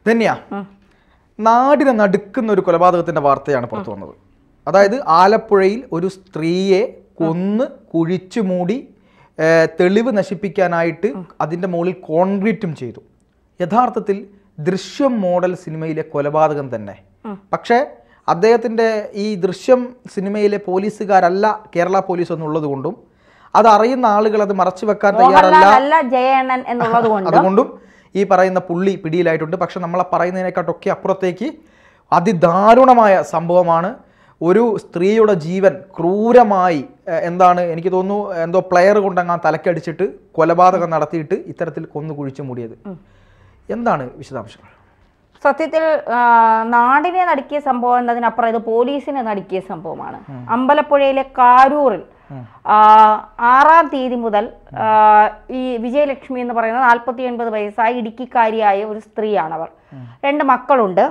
ധന്യ, നാടിനെ നടുക്കുന്ന ഒരു കൊലപാതകത്തിന്റെ വാർത്തയാണ് പുറത്തു വന്നത്. അതായത് ആലപ്പുഴയിൽ ഒരു സ്ത്രീയെ കൊന്ന് കുഴിച്ചു മൂടി തെളിവ് നശിപ്പിക്കാനായിട്ട് അതിൻ്റെ മുകളിൽ കോൺക്രീറ്റും ചെയ്തു. യഥാർത്ഥത്തിൽ ദൃശ്യം മോഡൽ സിനിമയിലെ കൊലപാതകം തന്നെ. പക്ഷേ അദ്ദേഹത്തിൻ്റെ ഈ ദൃശ്യം സിനിമയിലെ പോലീസുകാരല്ല കേരള പോലീസ് എന്നുള്ളത് കൊണ്ടും അതറിയുന്ന ആളുകൾ അത് മറച്ചു വെക്കാൻ തയ്യാറല്ല അതുകൊണ്ടും ഈ പറയുന്ന പുള്ളി പിടിയിലായിട്ടുണ്ട്. പക്ഷെ നമ്മളെ പറയുന്നതിനെക്കാട്ടൊക്കെ അപ്പുറത്തേക്ക് അതിദാരുണമായ സംഭവമാണ്. ഒരു സ്ത്രീയുടെ ജീവൻ ക്രൂരമായി എനിക്ക് തോന്നുന്നു എന്തോ പ്ലെയർ കൊണ്ടങ്ങാൻ തലക്കടിച്ചിട്ട് കൊലപാതകം നടത്തിയിട്ട് ഇത്തരത്തിൽ കൊന്നു കുഴിച്ചു മൂടിയത്. എന്താണ് വിശദാംശങ്ങൾ? സത്യത്തിൽ നാടിനെ നടുക്കിയ സംഭവം എന്നതിനപ്പുറം ഇത് പോലീസിനെ നടുക്കിയ സംഭവമാണ്. അമ്പലപ്പുഴയിലെ കാരൂറിൽ 6-ാം തീയതി മുതൽ ഈ വിജയലക്ഷ്മി എന്ന് പറയുന്ന 49 വയസ്സായ ഇടുക്കിക്കാരിയായ ഒരു സ്ത്രീയാണ്. അവർ 2 മക്കളുണ്ട്.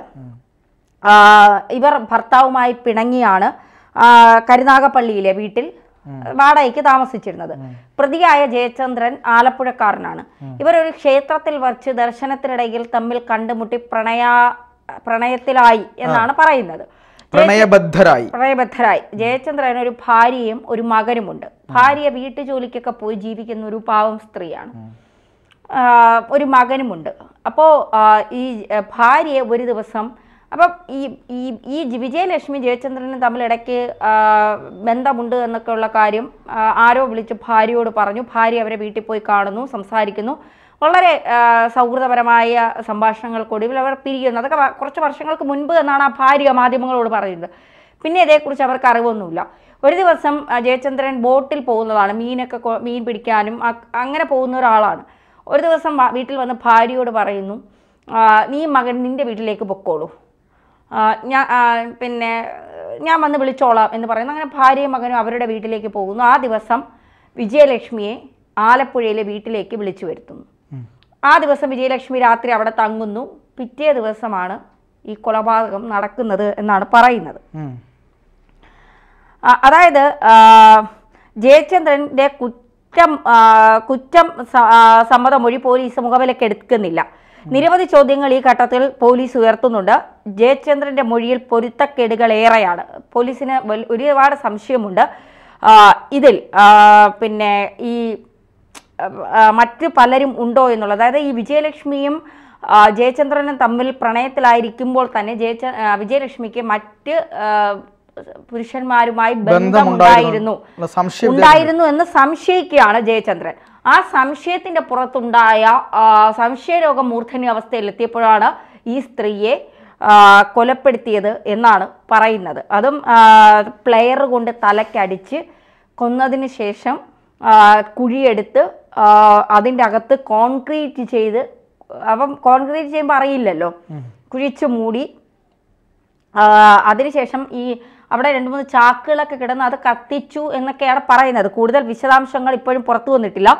ഇവർ ഭർത്താവുമായി പിണങ്ങിയാണ് കരുനാഗപ്പള്ളിയിലെ വീട്ടിൽ വാടകയ്ക്ക് താമസിച്ചിരുന്നത്. പ്രതിയായ ജയചന്ദ്രൻ ആലപ്പുഴക്കാരനാണ്. ഇവർ ഒരു ക്ഷേത്രത്തിൽ വച്ച് ദർശനത്തിനിടയിൽ തമ്മിൽ കണ്ടുമുട്ടി പ്രണയത്തിലായി എന്നാണ് പറയുന്നത്. പ്രണയബദ്ധരായി. ജയചന്ദ്രൻ ഒരു ഭാര്യയും ഒരു മകനുമുണ്ട്. ഭാര്യ വീട്ടു ജോലിക്കൊക്കെ പോയി ജീവിക്കുന്ന ഒരു പാവം സ്ത്രീയാണ്. ഒരു മകനുമുണ്ട്. അപ്പോൾ ഈ ഭാര്യയെ ഒരു ദിവസം അപ്പം ഈ വിജയലക്ഷ്മി ജയചന്ദ്രനും തമ്മിൽ ഇടയ്ക്ക് ബന്ധമുണ്ട് എന്നൊക്കെയുള്ള കാര്യം ആരോ വിളിച്ച് ഭാര്യയോട് പറഞ്ഞു. ഭാര്യ അവരെ വീട്ടിൽ പോയി കാണുന്നു, സംസാരിക്കുന്നു. വളരെ സൗഹൃദപരമായ സംഭാഷണങ്ങൾക്കൊടുവിൽ അവർ പിരിയുന്നു. അതൊക്കെ കുറച്ച് വർഷങ്ങൾക്ക് മുൻപ് എന്നാണ് ആ ഭാര്യ മാധ്യമങ്ങളോട് പറയുന്നത്. പിന്നെ ഇതേക്കുറിച്ച് അവർക്ക് അറിവൊന്നുമില്ല. ഒരു ദിവസം ജയചന്ദ്രൻ ബോട്ടിൽ പോകുന്നതാണ്, മീൻ പിടിക്കാനും അങ്ങനെ പോകുന്ന ഒരാളാണ്. ഒരു ദിവസം വീട്ടിൽ വന്ന് ഭാര്യയോട് പറയുന്നു, നീ മകൻ നിൻ്റെ വീട്ടിലേക്ക് പൊക്കോളൂ, ഞാൻ വന്ന് വിളിച്ചോളാം എന്ന് പറയുന്നു. അങ്ങനെ ഭാര്യയും മകനും അവരുടെ വീട്ടിലേക്ക് പോകുന്നു. ആ ദിവസം വിജയലക്ഷ്മിയെ ആലപ്പുഴയിലെ വീട്ടിലേക്ക് വിളിച്ചു വരുത്തുന്നു. ആ ദിവസം വിജയലക്ഷ്മി രാത്രി അവിടെ തങ്ങുന്നു. പിറ്റേ ദിവസമാണ് ഈ കൊലപാതകം നടക്കുന്നത് എന്നാണ് പറയുന്നത്. അതായത് ജയചന്ദ്രന്റെ കുറ്റം സമ്മതമൊഴി പോലീസ് മുഖവിലക്കെടുക്കുന്നില്ല. നിരവധി ചോദ്യങ്ങൾ ഈ ഘട്ടത്തിൽ പോലീസ് ഉയർത്തുന്നുണ്ട്. ജയചന്ദ്രന്റെ മൊഴിയിൽ പൊരുത്തക്കേടുകൾ ഏറെയാണ്. പോലീസിന് ഒരുപാട് സംശയമുണ്ട് ഇതിൽ. ഈ മറ്റ് പലരും ഉണ്ടോ എന്നുള്ളത്. അതായത് ഈ വിജയലക്ഷ്മിയും ജയചന്ദ്രനും തമ്മിൽ പ്രണയത്തിലായിരിക്കുമ്പോൾ തന്നെ വിജയലക്ഷ്മിക്ക് മറ്റ് പുരുഷന്മാരുമായി ബന്ധമുണ്ടായിരുന്നു എന്ന് സംശയിക്കുകയാണ് ജയചന്ദ്രൻ. ആ സംശയത്തിന്റെ പുറത്തുണ്ടായ സംശയരോഗം മൂർധന്യ അവസ്ഥയിലെത്തിയപ്പോഴാണ് ഈ സ്ത്രീയെ കൊലപ്പെടുത്തിയത് എന്നാണ് പറയുന്നത്. അതും പ്ലെയർ കൊണ്ട് തലക്കടിച്ച് കൊന്നതിന് ശേഷം കുഴിയെടുത്ത് അതിൻ്റെ അകത്ത് കോൺക്രീറ്റ് ചെയ്ത്, അപ്പം കോൺക്രീറ്റ് ചെയ്യുമ്പോൾ അറിയില്ലല്ലോ, കുഴിച്ചു മൂടി അതിനുശേഷം അവിടെ 2-3 ചാക്കുകളൊക്കെ കിടന്ന് അത് കത്തിച്ചു എന്നൊക്കെയാണ് പറയുന്നത്. കൂടുതൽ വിശദാംശങ്ങൾ ഇപ്പോഴും പുറത്തു വന്നിട്ടില്ല.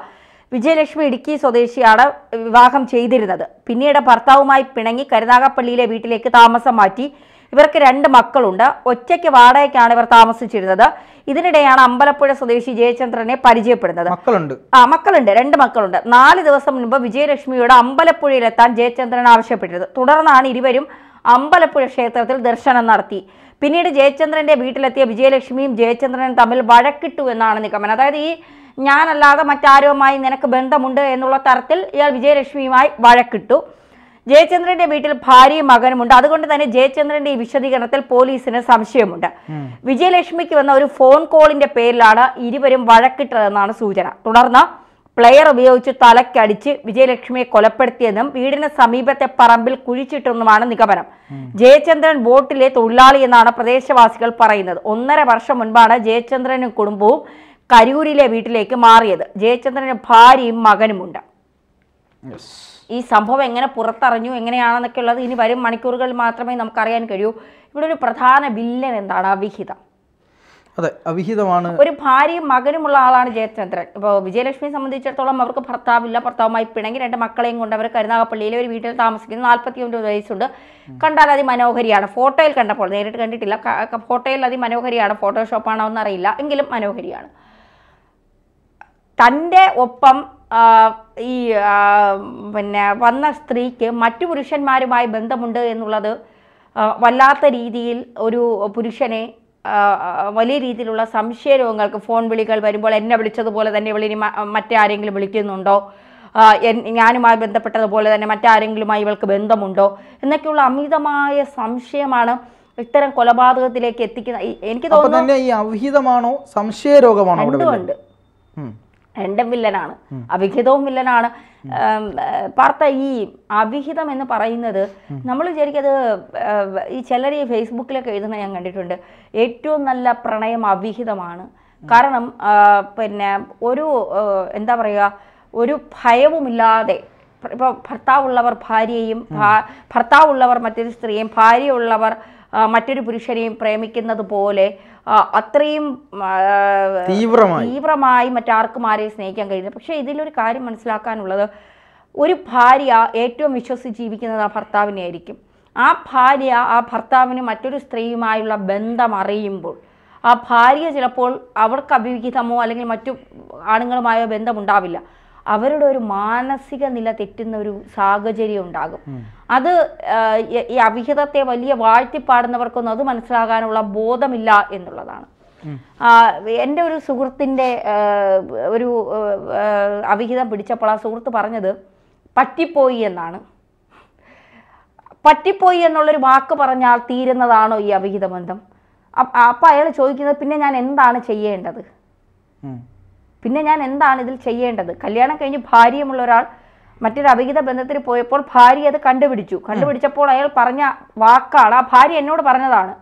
വിജയലക്ഷ്മി ഇടുക്കി സ്വദേശിയാണ്, വിവാഹം ചെയ്തിരുന്നത്. പിന്നീട് ഭർത്താവുമായി പിണങ്ങി കരുനാഗപ്പള്ളിയിലെ വീട്ടിലേക്ക് താമസം മാറ്റി. ഇവർക്ക് 2 മക്കളുണ്ട്. ഒറ്റയ്ക്ക് വാടകയ്ക്കാണ് ഇവർ താമസിച്ചിരുന്നത്. ഇതിനിടെയാണ് അമ്പലപ്പുഴ സ്വദേശി ജയചന്ദ്രനെ പരിചയപ്പെടുന്നത്. മക്കളുണ്ട്, 2 മക്കളുണ്ട്. 4 ദിവസം മുൻപ് വിജയലക്ഷ്മിയോട് അമ്പലപ്പുഴയിലെത്താൻ ജയചന്ദ്രൻ ആവശ്യപ്പെട്ടത്. തുടർന്നാണ് ഇരുവരും അമ്പലപ്പുഴ ക്ഷേത്രത്തിൽ ദർശനം നടത്തി. പിന്നീട് ജയചന്ദ്രന്റെ വീട്ടിലെത്തിയ വിജയലക്ഷ്മിയും ജയചന്ദ്രനും തമ്മിൽ വഴക്കിട്ടു എന്നാണ് നിഗമനം. അതായത് ഞാനല്ലാതെ മറ്റാരുമായി നിനക്ക് ബന്ധമുണ്ട് എന്നുള്ള തരത്തിൽ ഇയാൾ വിജയലക്ഷ്മിയുമായി വഴക്കിട്ടു. ജയചന്ദ്രന്റെ വീട്ടിൽ ഭാര്യയും മകനുമുണ്ട്. അതുകൊണ്ട് തന്നെ ജയചന്ദ്രന്റെ ഈ വിശദീകരണത്തിൽ പോലീസിന് സംശയമുണ്ട്. വിജയലക്ഷ്മിക്ക് വന്ന ഒരു ഫോൺ കോളിന്റെ പേരിലാണ് ഇരുവരും വഴക്കിട്ടതെന്നാണ് സൂചന. തുടർന്ന് പ്ലെയർ ഉപയോഗിച്ച് തലക്കടിച്ച് വിജയലക്ഷ്മിയെ കൊലപ്പെടുത്തിയെന്നും വീടിന് സമീപത്തെ പറമ്പിൽ കുഴിച്ചിട്ടെന്നുമാണ് നിഗമനം. ജയചന്ദ്രൻ ബോട്ടിലെ തൊഴിലാളി എന്നാണ് പ്രദേശവാസികൾ പറയുന്നത്. 1.5 വർഷം മുൻപാണ് ജയചന്ദ്രനും കുടുംബവും കരൂരിലെ വീട്ടിലേക്ക് മാറിയത്. ജയചന്ദ്രന് ഭാര്യയും മകനുമുണ്ട്. ഈ സംഭവം എങ്ങനെ പുറത്തറിഞ്ഞു, എങ്ങനെയാണെന്നൊക്കെ ഉള്ളത് ഇനി വരും മണിക്കൂറുകളിൽ മാത്രമേ നമുക്കറിയാൻ കഴിയൂ. ഇവിടെ ഒരു പ്രധാന വില്ലൻ എന്താണ്? അവിഹിതം. അതെ, അവിഹിതമാണ്. ഒരു ഭാര്യയും മകനുമുള്ള ആളാണ് ജയചന്ദ്രൻ. ഇപ്പോൾ വിജയലക്ഷ്മിയെ സംബന്ധിച്ചിടത്തോളം അവർക്ക് ഭർത്താവില്ല, ഭർത്താവുമായി പിണങ്ങി 2 മക്കളെയും കൊണ്ട് അവർ കരുനാഗപ്പള്ളിയിലെ ഒരു വീട്ടിൽ താമസിക്കുന്നു. 49 വയസ്സുണ്ട്. കണ്ടാൽ അതിമനോഹരിയാണ്. ഫോട്ടോയിൽ കണ്ടപ്പോൾ, നേരിട്ട് കണ്ടിട്ടില്ല, ഫോട്ടോയിൽ അതിമനോഹരിയാണ്. ഫോട്ടോഷോപ്പാണോ എന്നറിയില്ല, എങ്കിലും മനോഹരിയാണ്. തൻ്റെ ഒപ്പം ഈ പിന്നെ വന്ന സ്ത്രീക്ക് മറ്റു പുരുഷന്മാരുമായി ബന്ധമുണ്ട് എന്നുള്ളത് വല്ലാത്ത രീതിയിൽ ഒരു പുരുഷനെ വലിയ രീതിയിലുള്ള സംശയരോഗങ്ങൾക്ക്, ഫോൺ വിളികൾ വരുമ്പോൾ എന്നെ വിളിച്ചതുപോലെ തന്നെ ഇവളിനി മറ്റാരെങ്കിലും വിളിക്കുന്നുണ്ടോ, ഞാനുമായി ബന്ധപ്പെട്ടതുപോലെ തന്നെ മറ്റാരെങ്കിലുമായി ഇവൾക്ക് ബന്ധമുണ്ടോ എന്നൊക്കെയുള്ള അമിതമായ സംശയമാണ് ഇത്തരം കൊലപാതകത്തിലേക്ക് എത്തിക്കുന്ന. എനിക്ക് തോന്നുന്നു ഈ അവിഹിതമാണോ സംശയരോഗമാണോ? രണ്ടുമുണ്ട്, രണ്ടും വില്ലനാണ്. അവിഹിതവും വില്ലനാണ്. പാർത്ത ഈ അവിഹിതം എന്ന് പറയുന്നത് നമ്മൾ വിചാരിക്കത്, ഈ ചിലർ ഈ ഫേസ്ബുക്കിലൊക്കെ എഴുതുന്ന ഞാൻ കണ്ടിട്ടുണ്ട്, ഏറ്റവും നല്ല പ്രണയം അവിഹിതമാണ്. കാരണം പിന്നെ ഒരു എന്താ പറയുക, ഒരു ഭയവുമില്ലാതെ ഇപ്പോൾ ഭർത്താവുള്ളവർ ഭാര്യയെയും, ഭർത്താവുള്ളവർ മറ്റൊരു സ്ത്രീയെയും, ഭാര്യയുള്ളവർ മറ്റൊരു പുരുഷനെയും പ്രേമിക്കുന്നത് പോലെ അത്രയും തീവ്രമായി മറ്റാർക്കും ആരെയും സ്നേഹിക്കാൻ കഴിയുന്നത്. പക്ഷേ ഇതിലൊരു കാര്യം മനസ്സിലാക്കാനുള്ളത്, ഒരു ഭാര്യ ഏറ്റവും വിശ്വസിച്ച് ജീവിക്കുന്നത് ആ ഭർത്താവിനെ ആയിരിക്കും. ആ ഭാര്യ ആ ഭർത്താവിന് മറ്റൊരു സ്ത്രീയുമായുള്ള ബന്ധം അറിയുമ്പോൾ ആ ഭാര്യ ചിലപ്പോൾ അവർക്ക് അവിഹിതമോ അല്ലെങ്കിൽ മറ്റു ആണുങ്ങളുമായോ ബന്ധമുണ്ടാവില്ല, അവരുടെ ഒരു മാനസിക നില തെറ്റുന്ന ഒരു സാഹചര്യം ഉണ്ടാകും. അത് ഈ അവിഹിതത്തെ വലിയ വാഴ്ത്തിപ്പാടുന്നവർക്കൊന്നും അത് മനസ്സിലാകാനുള്ള ബോധമില്ല എന്നുള്ളതാണ്. എൻ്റെ ഒരു സുഹൃത്തിൻ്റെ ഒരു അവിഹിതം പിടിച്ചപ്പോൾ ആ സുഹൃത്ത് പറഞ്ഞത് പറ്റിപ്പോയി എന്നാണ്. പറ്റിപ്പോയി എന്നുള്ളൊരു വാക്ക് പറഞ്ഞാൽ തീരുന്നതാണോ ഈ അവിഹിത ബന്ധം? അപ്പം അയാൾ ചോദിക്കുന്നത്, പിന്നെ ഞാൻ എന്താണ് ചെയ്യേണ്ടത്? പിന്നെ ഞാൻ എന്താണ് ഇതിൽ ചെയ്യേണ്ടത്? കല്യാണം കഴിഞ്ഞ് ഭാര്യയുമുള്ള ഒരാൾ മറ്റൊരു അവിഹിത ബന്ധത്തിന് പോയപ്പോൾ ഭാര്യ അത് കണ്ടുപിടിച്ചപ്പോൾ അയാൾ പറഞ്ഞ വാക്കാണ്, ആ ഭാര്യ എന്നോട് പറഞ്ഞതാണ്,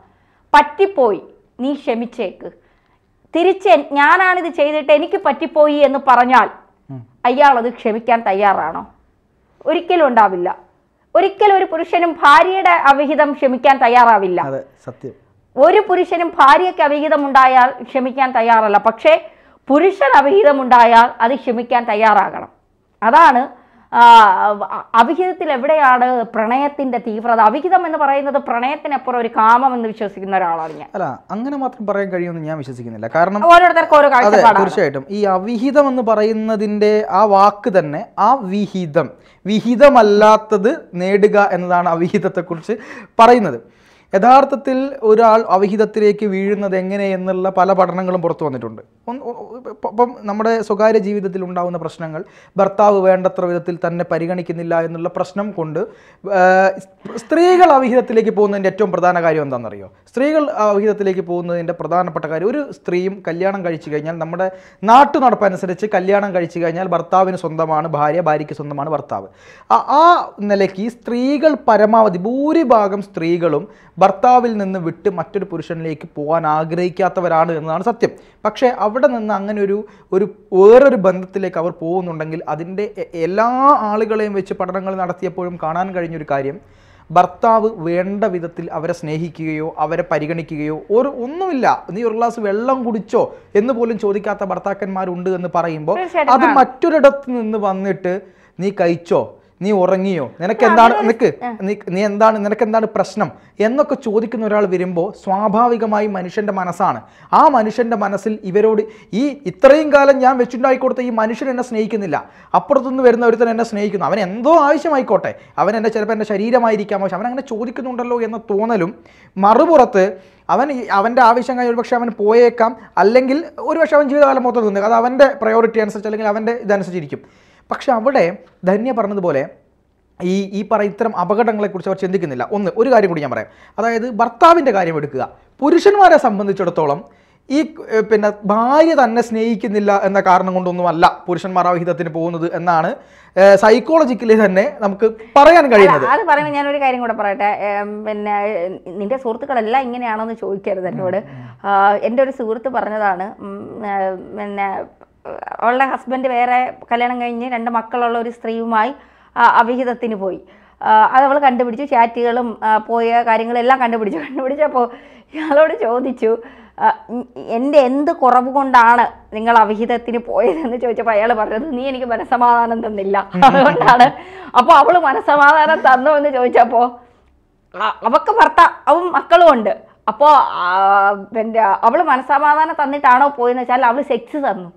പറ്റിപ്പോയി, നീ ക്ഷമിച്ചേക്ക്. തിരിച്ച് ഞാനാണിത് ചെയ്തിട്ട് എനിക്ക് പറ്റിപ്പോയി എന്ന് പറഞ്ഞാൽ അയാൾ അത് ക്ഷമിക്കാൻ തയ്യാറാണോ? ഒരിക്കലും ഉണ്ടാവില്ല. ഒരിക്കലും ഒരു പുരുഷനും ഭാര്യയുടെ അവിഹിതം ക്ഷമിക്കാൻ തയ്യാറാവില്ല. സത്യം. ഒരു പുരുഷനും ഭാര്യയ്ക്ക് അവിഹിതം ഉണ്ടായാൽ ക്ഷമിക്കാൻ തയ്യാറല്ല. പക്ഷേ പുരുഷൻ അവിഹിതമുണ്ടായാൽ അത് ക്ഷമിക്കാൻ തയ്യാറാകണം. അതാണ് അവിഹിതത്തിൽ എവിടെയാണ് പ്രണയത്തിന്റെ തീവ്രത? അവിഹിതം എന്ന് പറയുന്നത് പ്രണയത്തിനപ്പുറം ഒരു കാമം എന്ന് വിശ്വസിക്കുന്ന ഒരാളാണ് ഞാൻ. അല്ല, അങ്ങനെ മാത്രം പറയാൻ കഴിയുമെന്ന് ഞാൻ വിശ്വസിക്കുന്നില്ല. കാരണം ഓരോരുത്തർക്കും ഓരോ കാഴ്ചപ്പാടാണ്. തീർച്ചയായിട്ടും ഈ അവിഹിതം എന്ന് പറയുന്നതിന്റെ ആ വാക്ക് തന്നെ അവിഹിതം, വിഹിതമല്ലാത്തത് നേടുക എന്നതാണ് അവിഹിതത്തെക്കുറിച്ച് പറയുന്നത്. യഥാർത്ഥത്തിൽ ഒരാൾ അവിഹിതത്തിലേക്ക് വീഴുന്നത് എങ്ങനെ എന്നുള്ള പല പഠനങ്ങളും പുറത്തു വന്നിട്ടുണ്ട്. ഇപ്പം നമ്മുടെ സ്വകാര്യ ജീവിതത്തിൽ ഉണ്ടാകുന്ന പ്രശ്നങ്ങൾ, ഭർത്താവ് വേണ്ടത്ര വിധത്തിൽ തന്നെ പരിഗണിക്കുന്നില്ല എന്നുള്ള പ്രശ്നം കൊണ്ട് സ്ത്രീകൾ അവിഹിതത്തിലേക്ക് പോകുന്നതിൻ്റെ ഏറ്റവും പ്രധാന കാര്യം എന്താണെന്നറിയോ? സ്ത്രീകൾ അവിഹിതത്തിലേക്ക് പോകുന്നതിൻ്റെ പ്രധാനപ്പെട്ട കാര്യം, ഒരു സ്ത്രീയും കല്യാണം കഴിച്ചു കഴിഞ്ഞാൽ, നമ്മുടെ നാട്ടു നടപ്പനുസരിച്ച് കല്യാണം കഴിച്ചു കഴിഞ്ഞാൽ ഭർത്താവിന് സ്വന്തമാണ് ഭാര്യ, ഭാര്യയ്ക്ക് സ്വന്തമാണ് ഭർത്താവ്. ആ നിലയ്ക്ക് സ്ത്രീകൾ പരമാവധി ഭൂരിഭാഗം സ്ത്രീകളും ഭർത്താവിൽ നിന്ന് വിട്ട് മറ്റൊരു പുരുഷനിലേക്ക് പോകാൻ ആഗ്രഹിക്കാത്തവരാണ് എന്നതാണ് സത്യം. പക്ഷേ അവിടെ നിന്ന് അങ്ങനെ ഒരു വേറൊരു ബന്ധത്തിലേക്ക് അവർ പോകുന്നുണ്ടെങ്കിൽ അതിൻ്റെ എല്ലാ ആളുകളെയും വെച്ച് പഠനങ്ങൾ നടത്തിയപ്പോഴും കാണാൻ കഴിഞ്ഞൊരു കാര്യം, ഭർത്താവ് വേണ്ട വിധത്തിൽ അവരെ സ്നേഹിക്കുകയോ അവരെ പരിഗണിക്കുകയോ ഒന്നുമില്ല. നീ ഒരു ഗ്ലാസ് വെള്ളം കുടിച്ചോ എന്ന് പോലും ചോദിക്കാത്ത ഭർത്താക്കന്മാരുണ്ട് എന്ന് പറയുമ്പോൾ അത് മറ്റൊരിടത്ത് നിന്ന് വന്നിട്ട് നീ കഴിച്ചോ, നീ ഉറങ്ങിയോ, നിനക്കെന്താണ് പ്രശ്നം എന്നൊക്കെ ചോദിക്കുന്ന ഒരാൾ വരുമ്പോൾ സ്വാഭാവികമായി മനുഷ്യൻ്റെ മനസ്സാണ്. ആ മനുഷ്യൻ്റെ മനസ്സിൽ ഇവരോട് ഈ ഇത്രയും കാലം ഞാൻ വെച്ചുണ്ടാക്കി കൊടുത്ത ഈ മനുഷ്യൻ എന്നെ സ്നേഹിക്കുന്നില്ല, അപ്പുറത്തുനിന്ന് വരുന്ന ഒരുത്തൻ എന്നെ സ്നേഹിക്കുന്നു, അവൻ എന്തോ ആവശ്യമായിക്കോട്ടെ, ചിലപ്പോൾ എൻ്റെ ശരീരമായിരിക്കാം ആവശ്യം, അവൻ അങ്ങനെ ചോദിക്കുന്നുണ്ടല്ലോ എന്ന തോന്നലും, മറുപുറത്ത് അവൻ്റെ ആവശ്യം കഴിഞ്ഞ് ഒരുപക്ഷെ അവൻ പോയേക്കാം, അല്ലെങ്കിൽ ഒരുപക്ഷെ അവൻ ജീവിതകാലം മൊത്തം നിന്നേക്കാം, അത് അവൻ്റെ പ്രയോറിറ്റി അനുസരിച്ച് അല്ലെങ്കിൽ അവൻ്റെ ഇതനുസരിച്ചിരിക്കും. പക്ഷെ അവിടെ ധന്യ പറഞ്ഞതുപോലെ ഈ ഇത്തരം അപകടങ്ങളെക്കുറിച്ച് അവർ ചിന്തിക്കുന്നില്ല. ഒരു കാര്യം കൂടി ഞാൻ പറയാം. അതായത് ഭർത്താവിൻ്റെ കാര്യം എടുക്കുക. പുരുഷന്മാരെ സംബന്ധിച്ചിടത്തോളം ഈ ഭാര്യ തന്നെ സ്നേഹിക്കുന്നില്ല എന്ന കാരണം കൊണ്ടൊന്നുമല്ല പുരുഷന്മാർ അവിഹിതത്തിന് പോകുന്നത് എന്നാണ് സൈക്കോളജിക്കലി തന്നെ നമുക്ക് പറയാൻ കഴിയുന്നത്. അത് പറയുമ്പോൾ ഞാനൊരു കാര്യം കൂടെ പറയട്ടെ. നിന്റെ സുഹൃത്തുക്കളെല്ലാം ഇങ്ങനെയാണോന്ന് ചോദിക്കരുത് എന്നോട്. എൻ്റെ ഒരു സുഹൃത്ത് പറഞ്ഞതാണ്, അവളുടെ ഹസ്ബൻഡ് വേറെ കല്യാണം കഴിഞ്ഞ് 2 മക്കളുള്ള ഒരു സ്ത്രീയുമായി അവിഹിതത്തിന് പോയി. അത് അവൾ കണ്ടുപിടിച്ചു, ചാറ്റുകളും പോയ കാര്യങ്ങളെല്ലാം കണ്ടുപിടിച്ചപ്പോൾ ഇയാളോട് ചോദിച്ചു, എൻ്റെ എന്ത് കുറവ് കൊണ്ടാണ് നിങ്ങൾ അവിഹിതത്തിന് പോയതെന്ന് ചോദിച്ചപ്പോൾ അയാൾ പറഞ്ഞത്, നീ എനിക്ക് മനസ്സമാധാനം തന്നില്ല, അതുകൊണ്ടാണ്. അപ്പോൾ അവൾ മനസ്സമാധാനം തന്നോ എന്ന് ചോദിച്ചപ്പോൾ അവൾക്ക് ഭർത്താവും മക്കളും ഉണ്ട്, അപ്പോ പിന്നെ അവള് മനസ്സമാധാനം തന്നിട്ടാണോ പോയെന്ന് വെച്ചാൽ അവള് സെക്സ് തന്നു.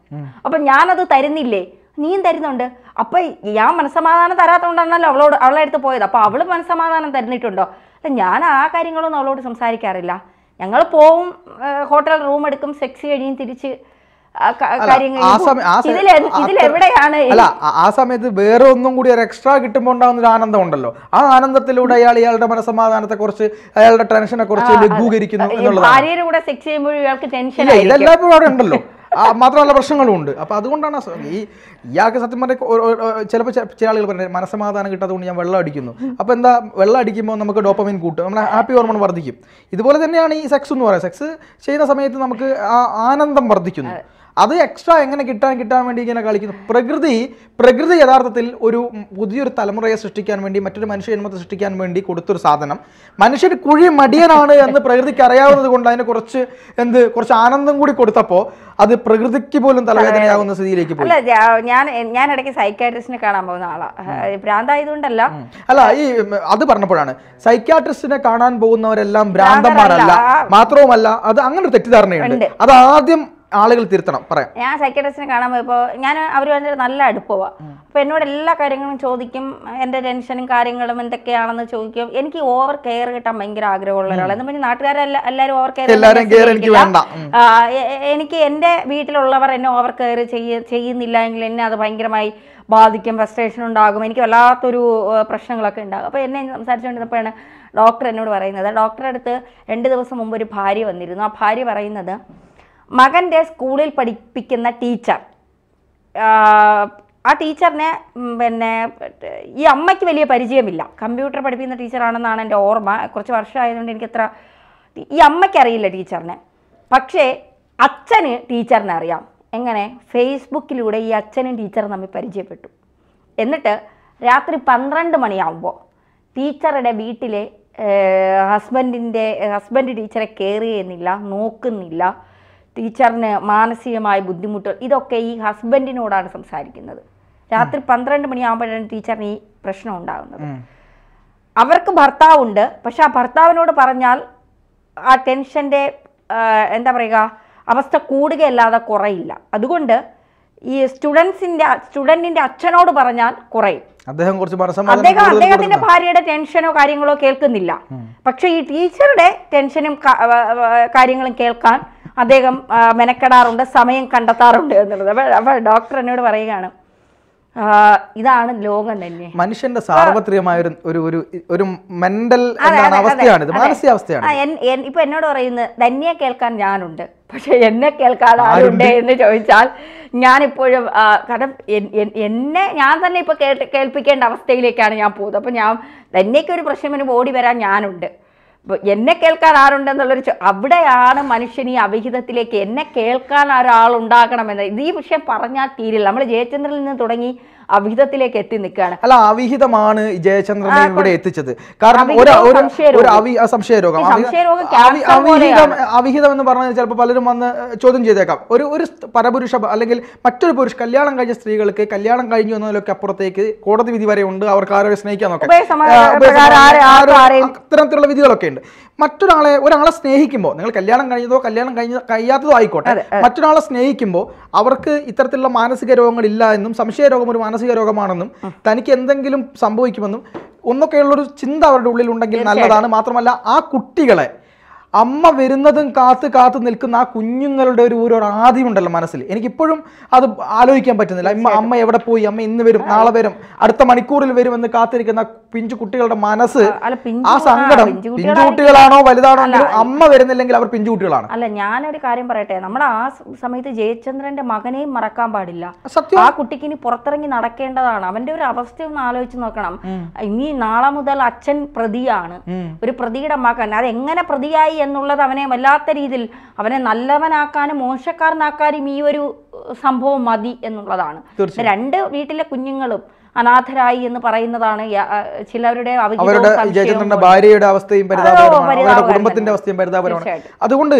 അപ്പൊ ഞാനത് തരുന്നില്ലേ, നീയും തരുന്നുണ്ട്. അപ്പൊ ഞാൻ മനസ്സമാധാനം തരാത്തോണ്ടാണല്ലോ അവളെ അടുത്ത് പോയത്. അപ്പൊ അവള് മനസ്സമാധാനം തരുന്നിട്ടുണ്ടോ? ഞാൻ ആ കാര്യങ്ങളൊന്നും അവളോട് സംസാരിക്കാറില്ല. ഞങ്ങൾ പോവും, ഹോട്ടൽ റൂം എടുക്കും, സെക്സ് കഴിയും, തിരിച്ച് ഇതിലെവിടെയാണ് അല്ല ആ സമയത്ത് വേറെ ഒന്നും കൂടി ഒരു എക്സ്ട്രാ കിട്ടുമ്പോൾ ഉണ്ടാകുന്ന ഒരു ആനന്ദം ഉണ്ടല്ലോ. ആ ആനന്ദത്തിലൂടെ അയാളുടെ മനസ്സമാധാനത്തെ കുറിച്ച്, അയാളുടെ ടെൻഷനെ കുറിച്ച് ലഘൂകരിക്കുന്നു എന്നുള്ളത്. ഭാര്യയുടെ കൂടെ സെക്സ് ചെയ്യുമ്പോൾ ഇയാൾക്ക് ടെൻഷൻ ഇതെല്ലായ്പ്പോഴും അവിടെ ഉണ്ടല്ലോ. മാത്രമല്ല പ്രശ്നങ്ങളും ഉണ്ട്. അപ്പൊ അതുകൊണ്ടാണ് ഇയാൾക്ക് സത്യം പറഞ്ഞ ചിലപ്പോൾ ചില ആളുകൾ പറഞ്ഞത് മനസ്സമാധാനം കിട്ടാത്തതുകൊണ്ട് ഞാൻ വെള്ളം അടിക്കുന്നു. അപ്പൊ എന്താ, വെള്ളം അടിക്കുമ്പോൾ നമുക്ക് ഡോപ്പമിൻ കൂട്ടും, നമ്മുടെ ഹാപ്പി ഹോർമോൺ വർദ്ധിക്കും. ഇതുപോലെ തന്നെയാണ് ഈ സെക്സ് എന്ന് പറയുന്നത്. സെക്സ് ചെയ്യുന്ന സമയത്ത് നമുക്ക് ആ ആനന്ദം വർദ്ധിക്കുന്നു. അത് എക്സ്ട്രാ എങ്ങനെ കിട്ടാൻ വേണ്ടി ഇങ്ങനെ കളിക്കുന്നു. പ്രകൃതി യഥാർത്ഥത്തിൽ ഒരു പുതിയൊരു തലമുറയെ സൃഷ്ടിക്കാൻ വേണ്ടി, മറ്റൊരു മനുഷ്യ ജന്മത്തെ സൃഷ്ടിക്കാൻ വേണ്ടി കൊടുത്തൊരു സാധനം. മനുഷ്യർ കുഴി മടിയനാണ് എന്ന് പ്രകൃതിക്ക് അറിയാവുന്നത് കൊണ്ട് അതിന് കുറച്ച് ആനന്ദം കൂടി കൊടുത്തപ്പോൾ അത് പ്രകൃതിക്ക് പോലും തലവേദനയാകുന്ന സ്ഥിതിയിലേക്ക് പോയി. ഞാൻ ഇടയ്ക്ക് സൈക്കാട്രിസ്റ്റിനെ കാണാൻ പോകുന്ന ആളാ, ഭ്രാന്തായതുകൊണ്ടല്ല. അല്ല, ഈ അത് പറഞ്ഞപ്പോഴാണ് സൈക്കാട്രിസ്റ്റിനെ കാണാൻ പോകുന്നവരെല്ലാം ഭ്രാന്തന്മാരല്ല. മാത്രവുമല്ല, അത് അങ്ങനെ ഒരു തെറ്റിദ്ധാരണയുണ്ട്. അത് ആദ്യം ആളുകൾ തിരുത്തണം. പറയാം, ഞാൻ സൈക്കാട്രിസ്റ്റിനെ കാണാൻ പോയപ്പോൾ അവർ വന്നിട്ട് നല്ല അടുപ്പമാണ്. അപ്പോൾ എന്നോട് എല്ലാ കാര്യങ്ങളും ചോദിക്കും, എൻ്റെ ടെൻഷനും കാര്യങ്ങളും എന്തൊക്കെയാണെന്ന് ചോദിക്കും. എനിക്ക് ഓവർ കെയർ കിട്ടാൻ ഭയങ്കര ആഗ്രഹമുള്ള ഒരാളാണ്. എന്ന് പറഞ്ഞാൽ നാട്ടുകാരെല്ലാവരും ഓവർ കെയർ, എനിക്ക് എൻ്റെ വീട്ടിലുള്ളവർ എന്നെ ഓവർ കെയർ ചെയ്യുന്നില്ല എങ്കിൽ എന്നെ അത് ഭയങ്കരമായി ബാധിക്കും, ഫ്രസ്ട്രേഷൻ ഉണ്ടാകും, എനിക്ക് വല്ലാത്തൊരു പ്രശ്നങ്ങളൊക്കെ ഉണ്ടാകും. അപ്പോൾ എന്നെ സംസാരിച്ചുകൊണ്ടിരുന്നപ്പോഴാണ് ഡോക്ടർ എന്നോട് പറയുന്നത്, ഡോക്ടറുടെ അടുത്ത് 2 ദിവസം മുമ്പ് ഒരു ഭാര്യ വന്നിരുന്നു. ആ ഭാര്യ പറയുന്നത്, മകൻ്റെ സ്കൂളിൽ പഠിപ്പിക്കുന്ന ടീച്ചർ, ആ ടീച്ചറിനെ പിന്നെ ഈ അമ്മയ്ക്ക് വലിയ പരിചയമില്ല, കമ്പ്യൂട്ടർ പഠിപ്പിക്കുന്ന ടീച്ചറാണെന്നാണ് എൻ്റെ ഓർമ്മ. കുറച്ച് വർഷമായതുകൊണ്ട് എനിക്കത്ര ഈ അമ്മയ്ക്ക് അറിയില്ല ടീച്ചറിനെ. പക്ഷേ അച്ഛന് ടീച്ചറിനെ അറിയാം. എങ്ങനെ? ഫേസ്ബുക്കിലൂടെ ഈ അച്ഛനും ടീച്ചറും തമ്മിൽ പരിചയപ്പെട്ടു. എന്നിട്ട് രാത്രി 12 മണിയാകുമ്പോൾ ടീച്ചറുടെ വീട്ടിലെ ഹസ്ബൻഡ് ടീച്ചറെ കെയർ ചെയ്യുന്നില്ല, നോക്കുന്നില്ല, ടീച്ചറിന് മാനസികമായ ബുദ്ധിമുട്ട്, ഇതൊക്കെ ഈ ഹസ്ബൻഡിനോടാണ് സംസാരിക്കുന്നത്. രാത്രി 12 മണിയാകുമ്പോഴാണ് ടീച്ചറിന് ഈ പ്രശ്നം ഉണ്ടാകുന്നത്. അവർക്ക് ഭർത്താവുണ്ട്, പക്ഷെ ആ ഭർത്താവിനോട് പറഞ്ഞാൽ ആ ടെൻഷൻ്റെ എന്താ പറയുക അവസ്ഥ കൂടുകയല്ലാതെ കുറയില്ല. അതുകൊണ്ട് ഈ സ്റ്റുഡൻറ്റിൻ്റെ അച്ഛനോട് പറഞ്ഞാൽ കുറയും. അദ്ദേഹത്തിന്റെ ഭാര്യയുടെ ടെൻഷനോ കാര്യങ്ങളോ കേൾക്കുന്നില്ല. പക്ഷെ ഈ ടീച്ചറുടെ ടെൻഷനും കാര്യങ്ങളും കേൾക്കാൻ അദ്ദേഹം മെനക്കെടാറുണ്ട്, സമയം കണ്ടെത്താറുണ്ട് എന്നുള്ളത്. അപ്പോൾ ഡോക്ടർ എന്നോട് പറയുകയാണ്, ഇതാണ് ലോകം തന്നെ. മനുഷ്യന്റെ സാർവത്രികമായ ഒരു മെന്റൽ അവസ്ഥയാണ്, മാനസികാവസ്ഥയാണ്. ഇപ്പൊ എന്നോട് പറയുന്നത്, ധന്യെ കേൾക്കാൻ ഞാനുണ്ട്, പക്ഷെ എന്നെ കേൾക്കാൻ ആരുണ്ട് എന്ന് ചോദിച്ചാൽ ഞാനിപ്പോഴും, കാരണം ഞാൻ തന്നെ ഇപ്പൊ കേൾപ്പിക്കേണ്ട അവസ്ഥയിലേക്കാണ് ഞാൻ പോകുന്നത്. അപ്പൊ ഞാൻ ധന്യയ്ക്ക് ഒരു പ്രശ്നം ഓടി വരാൻ ഞാനുണ്ട്, എന്നെ കേൾക്കാൻ ആരുണ്ടെന്നുള്ളൊരു അവിടെയാണ് മനുഷ്യൻ ഈ അവിഹിതത്തിലേക്ക്, എന്നെ കേൾക്കാൻ ഒരാളുണ്ടാകണമെന്ന്. ഇത് ഈ വിഷയം പറഞ്ഞാൽ തീരില്ല. നമ്മൾ ജയചന്ദ്രനിൽ നിന്ന് തുടങ്ങി അവിഹിതത്തിലേക്ക് എത്തി നിൽക്കുകയാണ്. അല്ല, അവിഹിതമാണ് ജയചന്ദ്രനെ ഇവിടെ എത്തിച്ചത്. കാരണം സംശയരോഗം, അവിഹിതം എന്ന് പറഞ്ഞാൽ ചിലപ്പോൾ പലരും വന്ന് ചോദ്യം ചെയ്തേക്കാം. ഒരു പരപുരുഷ അല്ലെങ്കിൽ മറ്റൊരു പുരുഷ കല്യാണം കഴിഞ്ഞ സ്ത്രീകൾക്ക് കല്യാണം കഴിഞ്ഞു എന്നതിലൊക്കെ അപ്പുറത്തേക്ക് കോടതി വിധി വരെ ഉണ്ട്, അവർക്ക് ആരെ സ്നേഹിക്കാൻ നോക്കാം, അത്തരത്തിലുള്ള വിധികളൊക്കെ ഉണ്ട്. ഒരാളെ സ്നേഹിക്കുമ്പോൾ, നിങ്ങൾ കല്യാണം കഴിയാത്തതോ ആയിക്കോട്ടെ, മറ്റൊരാളെ സ്നേഹിക്കുമ്പോൾ അവർക്ക് ഇത്തരത്തിലുള്ള മാനസിക രോഗങ്ങളില്ല എന്നും, സംശയരോഗം ഒരു മാനസിക രോഗമാണെന്നും, തനിക്ക് എന്തെങ്കിലും സംഭവിക്കുമെന്നും ഒന്നൊക്കെയുള്ളൊരു ചിന്ത അവരുടെ ഉള്ളിൽ ഉണ്ടെങ്കിൽ നല്ലതാണ്. മാത്രമല്ല, ആ കുട്ടികളെ അമ്മ വരുന്നതും കാത്തു നിൽക്കുന്ന ആ കുഞ്ഞുങ്ങളുടെ ഒരു ആദ്യമുണ്ടല്ലോ മനസ്സിൽ, എനിക്കിപ്പോഴും അത് ആലോചിക്കാൻ പറ്റുന്നില്ല. അമ്മ എവിടെ പോയി, അമ്മ ഇന്ന് വരും, നാളെ വരും, അടുത്ത മണിക്കൂറിൽ വരും എന്ന് കാത്തിരിക്കുന്ന പിഞ്ചു കുട്ടികളുടെ മനസ്സ്, ആ സങ്കടം, പിഞ്ചു കുട്ടികളാണോ വലുതാണോ എങ്കിലും അമ്മ വരുന്നില്ലെങ്കിൽ അവർ പിഞ്ചു കുട്ടികളാണ്. അല്ല, ഞാനൊരു കാര്യം പറയട്ടെ, നമ്മൾ ആ സമയത്ത് ജയചന്ദ്രന്റെ മകനെയും മറക്കാൻ പാടില്ല. ആ കുട്ടിക്ക് ഇനി പുറത്തിറങ്ങി നടക്കേണ്ടതാണ്. അവന്റെ ഒരു അവസ്ഥ ഒന്ന് ആലോചിച്ച് നോക്കണം. ഇനി നാളെ മുതൽ അച്ഛൻ പ്രതിയാണ്, ഒരു പ്രതിയുടെ മകൻ. അതെങ്ങനെ പ്രതിയായി എന്നുള്ളത് അവനെ വല്ലാത്ത രീതിയിൽ, അവനെ നല്ലവനാക്കാനും മോശക്കാരനാക്കാനും ഈ ഒരു സംഭവം മതി എന്നുള്ളതാണ്. 2 വീട്ടിലെ കുഞ്ഞുങ്ങളും അനാഥരായി എന്ന് പറയുന്നതാണ് ചിലരുടെ ഭാര്യയുടെ അവസ്ഥയും പരിതാപകരമാണ്, കുടുംബത്തിന്റെ അവസ്ഥയും പരിതാപകരമാണ്. അതുകൊണ്ട്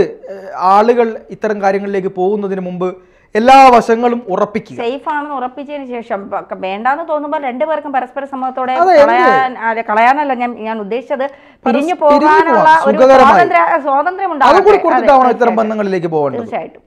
ആളുകൾ ഇത്തരം കാര്യങ്ങളിലേക്ക് പോകുന്നതിന് മുമ്പ് എല്ലാ വശങ്ങളും ഉറപ്പിക്കുക. സേഫ് ആണെന്ന് ഉറപ്പിച്ചതിന് ശേഷം വേണ്ടാന്ന് തോന്നുമ്പോൾ രണ്ടുപേർക്കും പരസ്പര സമ്മതത്തോടെ അതെ, കളയാനല്ല ഞാൻ ഉദ്ദേശിച്ചത്, പിരിഞ്ഞു പോകാനുള്ള ഒരു സ്വാതന്ത്ര്യം അതും കൂടി കൊടുത്തിട്ടാവണം ഇത്തരം ബന്ധങ്ങളിലേക്ക് പോകേണ്ടത്. തീർച്ചയായിട്ടും.